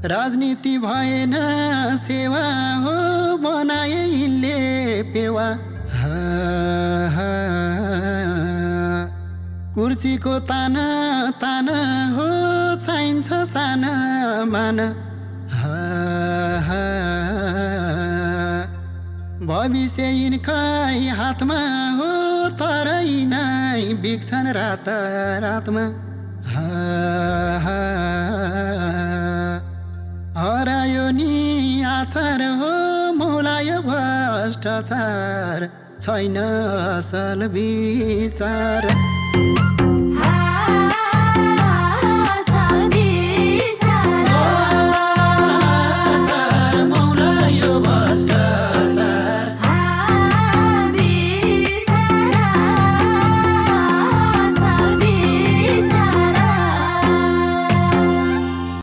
राजनीति भएन सेवा हो बनाए यिनले पेवा। कुर्सीको ताना ताना हो चाहिन्छ साना मान। भविष्य यिनकै हातमा हो तर यिनै बिक्छन् रात रातमा। हरायो नि आचार हो मौलायो भ्रष्टाचार छैन असल विचार।